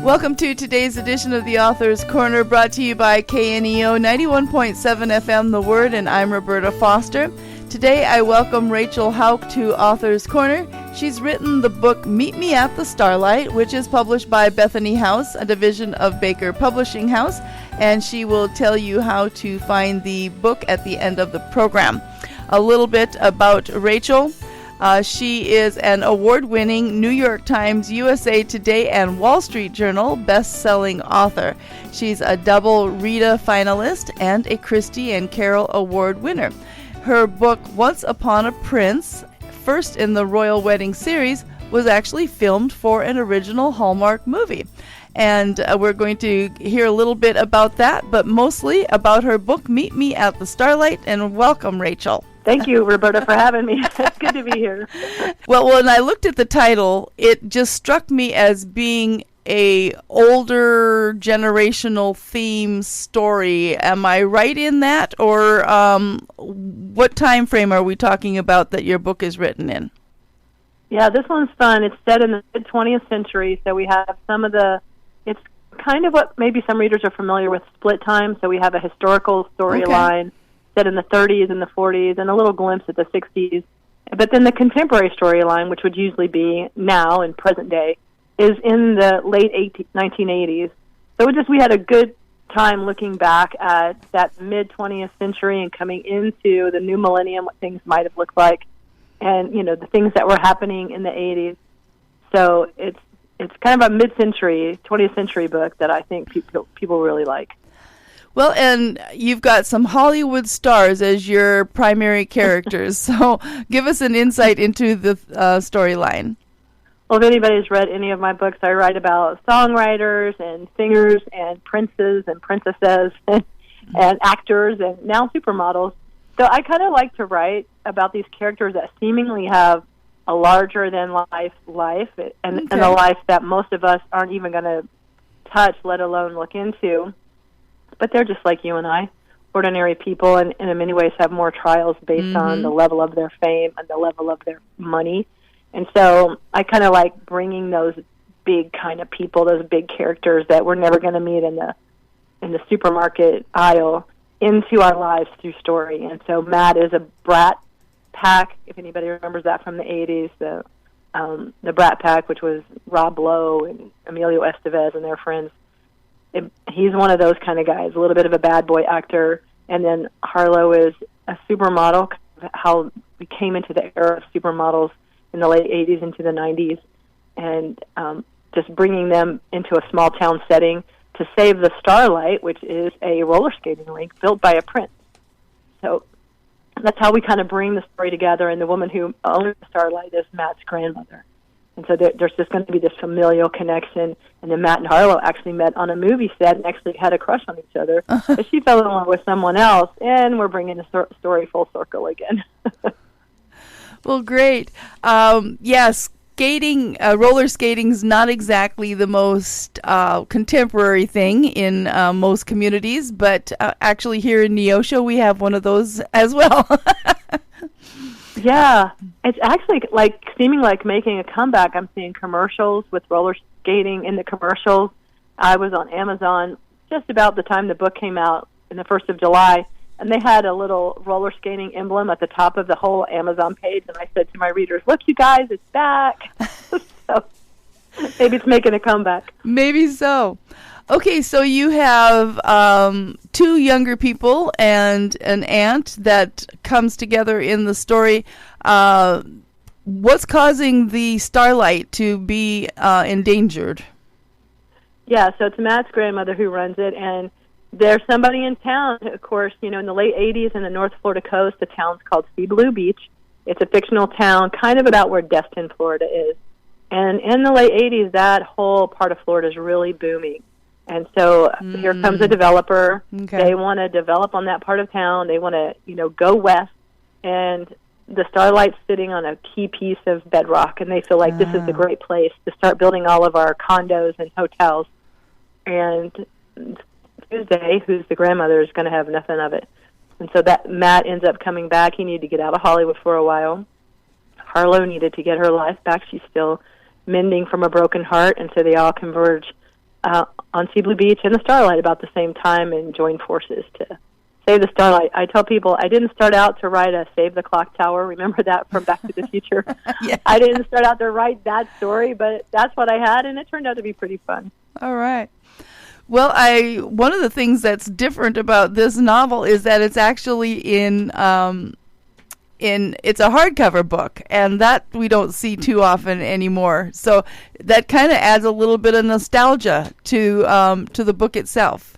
Welcome to today's edition of the Author's Corner, brought to you by KNEO 91.7 FM The Word, and I'm Roberta Foster. Today I welcome Rachel Hauck to Author's Corner. She's written the book Meet Me at the Starlight, which is published by Bethany House, a division of Baker Publishing House, and she will tell you how to find the book at the end of the program. A little bit about Rachel. She is an award-winning New York Times, USA Today, and Wall Street Journal best-selling author. She's a double Rita finalist and a Christie and Carol Award winner. Her book, Once Upon a Prince, first in the Royal Wedding series, was actually filmed for an original Hallmark movie. And we're going to hear a little bit about that, but mostly about her book, Meet Me at the Starlight. And welcome, Rachel. Thank you, Roberta, for having me. It's good to be here. Well, when I looked at the title, it just struck me as being a older generational theme story. Am I right in that? Or what time frame are we talking about that your book is written in? Yeah, this one's fun. It's set in the mid-20th century, so we have some of the... It's kind of what maybe some readers are familiar with, split time. So we have a historical storyline. Okay. Set in the 30s and the 40s, and a little glimpse at the 60s. But then the contemporary storyline, which would usually be now in present day, is in the late 1980s. So we had a good time looking back at that mid-20th century and coming into the new millennium, what things might have looked like, and the things that were happening in the 80s. So it's kind of a mid-century, 20th century book that I think people really like. Well, and you've got some Hollywood stars as your primary characters, so give us an insight into the storyline. Well, if anybody's read any of my books, I write about songwriters and singers and princes and princesses and actors and now supermodels. So I kind of like to write about these characters that seemingly have a larger-than-life life and a life that most of us aren't even going to touch, let alone look into. But they're just like you and I, ordinary people, and in many ways have more trials based on the level of their fame and the level of their money. And so I kind of like bringing those big kind of people, those big characters that we're never going to meet in the supermarket aisle, into our lives through story. And so Matt is a Brat Pack, if anybody remembers that from the 80s, the Brat Pack, which was Rob Lowe and Emilio Estevez and their friends. He's one of those kind of guys, a little bit of a bad boy actor. And then Harlow is a supermodel, how we came into the era of supermodels in the late 80s into the 90s, and just bringing them into a small town setting to save the Starlight, which is a roller skating rink built by a prince. So that's how we kind of bring the story together, and the woman who owns the Starlight is Matt's grandmother. And so there's just going to be this familial connection. And then Matt and Harlow actually met on a movie set and actually had a crush on each other. But she fell in love with someone else, and we're bringing the story full circle again. Well, great. Yes, roller skating's not exactly the most contemporary thing in most communities, but actually here in Neosho we have one of those as well. Yeah, it's actually seeming like making a comeback. I'm seeing commercials with roller skating in the commercials. I was on Amazon just about the time the book came out in the 1st of July, and they had a little roller skating emblem at the top of the whole Amazon page, and I said to my readers, look, you guys, it's back. So maybe it's making a comeback. Maybe so. Okay, so you have 2 younger people and an aunt that comes together in the story. What's causing the Starlight to be endangered? Yeah, so it's Matt's grandmother who runs it, and there's somebody in town, of course, in the late 80s in the North Florida coast. The town's called Sea Blue Beach. It's a fictional town kind of about where Destin, Florida is. And in the late 80s, that whole part of Florida is really booming. And so here comes a developer. Okay. They want to develop on that part of town. They want to, go west. And the Starlight's sitting on a key piece of bedrock, and they feel like this is a great place to start building all of our condos and hotels. And Tuesday, who's the grandmother, is going to have nothing of it. And so that Matt ends up coming back. He needed to get out of Hollywood for a while. Harlow needed to get her life back. She's still mending from a broken heart, and so they all converge on Sea Blue Beach and the Starlight about the same time and joined forces to save the Starlight. I tell people I didn't start out to write a Save the Clock Tower. Remember that from Back to the Future? Yeah. I didn't start out to write that story, but that's what I had, and it turned out to be pretty fun. All right. Well, one of the things that's different about this novel is that it's actually it's a hardcover book, and that we don't see too often anymore. So that kind of adds a little bit of nostalgia to the book itself.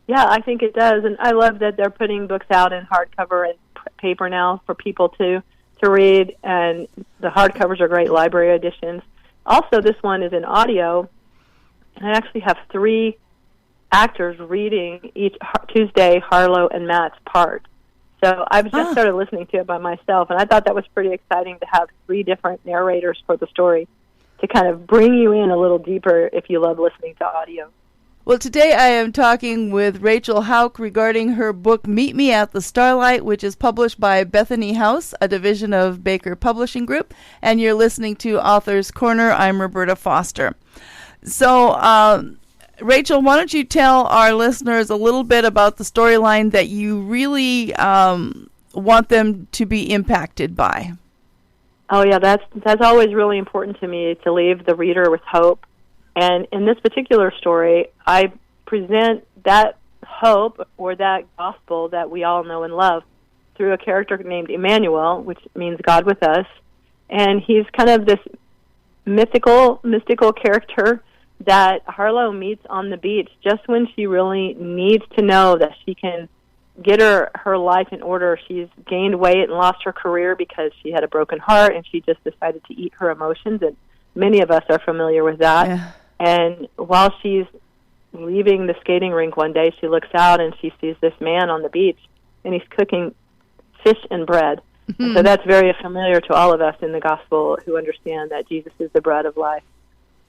Yeah, I think it does, and I love that they're putting books out in hardcover and paper now for people to read, and the hardcovers are great library editions. Also, this one is in audio, and I actually have 3 actors reading each Tuesday Harlow and Matt's part. So I've just started listening to it by myself, and I thought that was pretty exciting to have 3 different narrators for the story to kind of bring you in a little deeper if you love listening to audio. Well, today I am talking with Rachel Hauck regarding her book Meet Me at the Starlight, which is published by Bethany House, a division of Baker Publishing Group, and you're listening to Author's Corner. I'm Roberta Foster. So, Rachel, why don't you tell our listeners a little bit about the storyline that you really want them to be impacted by? Oh, yeah, that's always really important to me, to leave the reader with hope. And in this particular story, I present that hope or that gospel that we all know and love through a character named Emmanuel, which means God with us. And he's kind of this mystical character that Harlow meets on the beach just when she really needs to know that she can get her life in order. She's gained weight and lost her career because she had a broken heart, and she just decided to eat her emotions, and many of us are familiar with that. Yeah. And while she's leaving the skating rink one day, she looks out and she sees this man on the beach, and he's cooking fish and bread. Mm-hmm. And so that's very familiar to all of us in the gospel who understand that Jesus is the bread of life,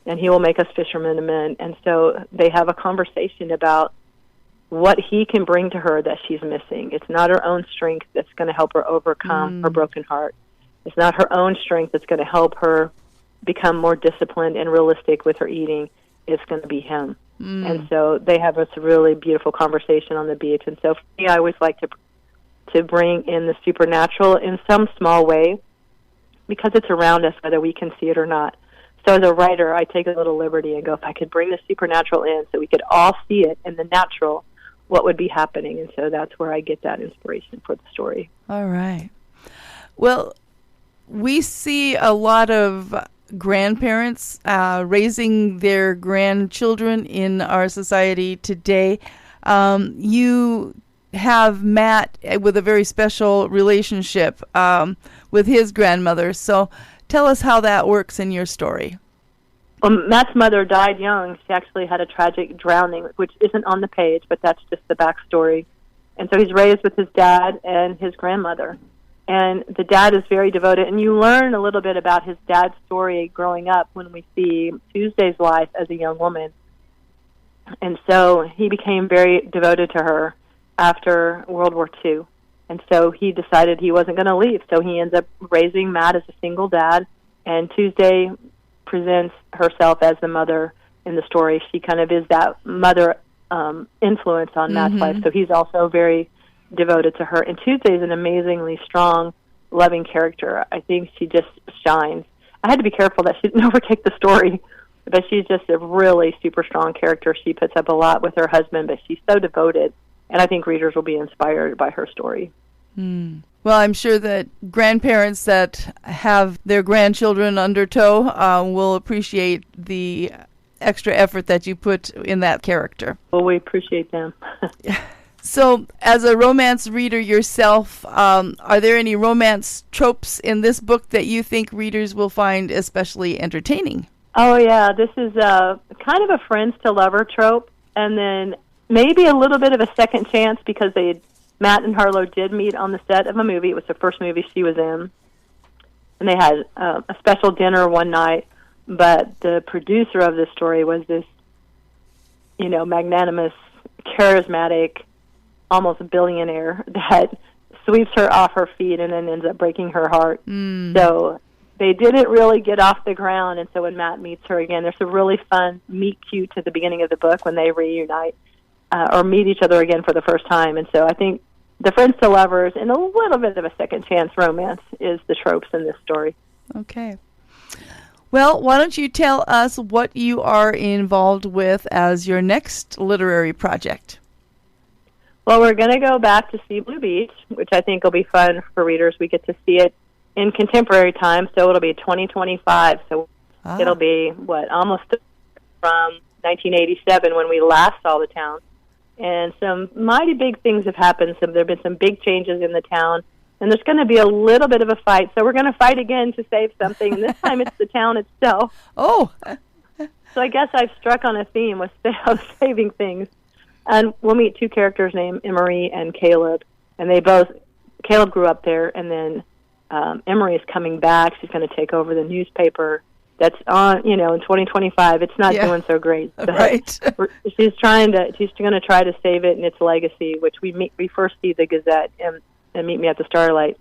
and he will make us fishermen of men. And so they have a conversation about what he can bring to her that she's missing. It's not her own strength that's going to help her overcome her broken heart. It's not her own strength that's going to help her become more disciplined and realistic with her eating. It's going to be him. And so they have this really beautiful conversation on the beach. And so for me, I always like to bring in the supernatural in some small way, because it's around us whether we can see it or not. So as a writer, I take a little liberty and go, if I could bring the supernatural in so we could all see it in the natural, what would be happening? And so that's where I get that inspiration for the story. All right. Well, we see a lot of grandparents raising their grandchildren in our society today. You have Matt with a very special relationship with his grandmother. So tell us how that works in your story. Well, Matt's mother died young. She actually had a tragic drowning, which isn't on the page, but that's just the backstory. And so he's raised with his dad and his grandmother. And the dad is very devoted. And you learn a little bit about his dad's story growing up when we see Tuesday's life as a young woman. And so he became very devoted to her after World War II. And so he decided he wasn't going to leave. So he ends up raising Matt as a single dad. And Tuesday presents herself as the mother in the story. She kind of is that mother influence on Matt's life. So he's also very devoted to her. And Tuesday is an amazingly strong, loving character. I think she just shines. I had to be careful that she didn't overtake the story, but she's just a really super strong character. She puts up a lot with her husband, but she's so devoted, and I think readers will be inspired by her story. Well, I'm sure that grandparents that have their grandchildren under tow will appreciate the extra effort that you put in that character. Well, we appreciate them. So, as a romance reader yourself, are there any romance tropes in this book that you think readers will find especially entertaining? Oh, yeah. This is kind of a friends to lover trope, and then maybe a little bit of a second chance because Matt and Harlow did meet on the set of a movie. It was the first movie she was in, and they had a special dinner one night, but the producer of this story was this, magnanimous, charismatic, almost billionaire that sweeps her off her feet and then ends up breaking her heart. So they didn't really get off the ground. And so when Matt meets her again, there's a really fun meet cute at the beginning of the book when they reunite or meet each other again for the first time. And so I think the friends to lovers and a little bit of a second chance romance is the tropes in this story. Okay. Well, why don't you tell us what you are involved with as your next literary project? Well, we're going to go back to Sea Blue Beach, which I think will be fun for readers. We get to see it in contemporary time, so it'll be 2025. So it'll be, almost from 1987 when we last saw the town. And some mighty big things have happened. There have been some big changes in the town, and there's going to be a little bit of a fight. So we're going to fight again to save something, and this time it's the town itself. Oh! So I guess I've struck on a theme with saving things. And we'll meet two characters named Emery and Caleb, and Caleb grew up there, and then Emery is coming back. She's going to take over the newspaper that's on, in 2025. It's not doing so great. Right. She's going to try to save it and its legacy, which we first see the Gazette and Meet Me at the Starlight.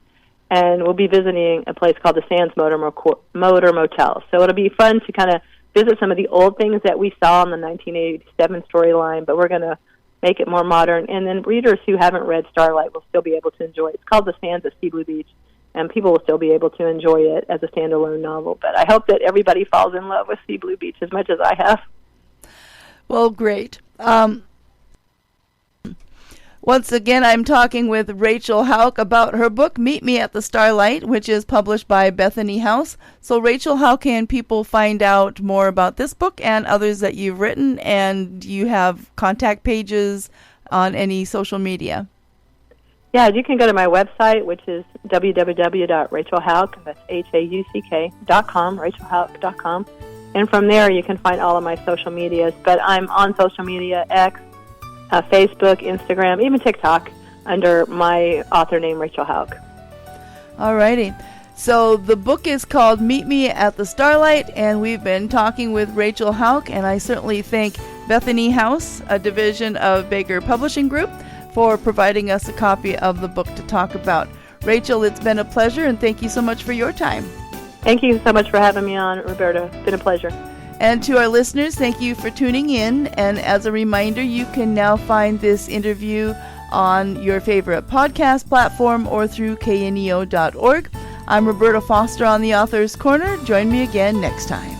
And we'll be visiting a place called the Sands Motor Motel. So it'll be fun to kind of visit some of the old things that we saw in the 1987 storyline, but we're going to make it more modern. And then readers who haven't read Starlight will still be able to enjoy it. It's called The Sands of Sea Blue Beach, and people will still be able to enjoy it as a standalone novel. But I hope that everybody falls in love with Sea Blue Beach as much as I have. Well, great. Once again, I'm talking with Rachel Hauck about her book, Meet Me at the Starlight, which is published by Bethany House. So, Rachel, how can people find out more about this book and others that you've written? And do you have contact pages on any social media? Yeah, you can go to my website, which is www.rachelhauck, that's HAUCK.com, rachelhauck.com. And from there, you can find all of my social medias. But I'm on social media, X, Facebook, Instagram, even TikTok, under my author name, Rachel Hauck. All righty. So the book is called Meet Me at the Starlight, and we've been talking with Rachel Hauck, and I certainly thank Bethany House, a division of Baker Publishing Group, for providing us a copy of the book to talk about. Rachel, it's been a pleasure, and thank you so much for your time. Thank you so much for having me on, Roberta. It's been a pleasure. And to our listeners, thank you for tuning in. And as a reminder, you can now find this interview on your favorite podcast platform or through kneo.org. I'm Roberta Foster on the Author's Corner. Join me again next time.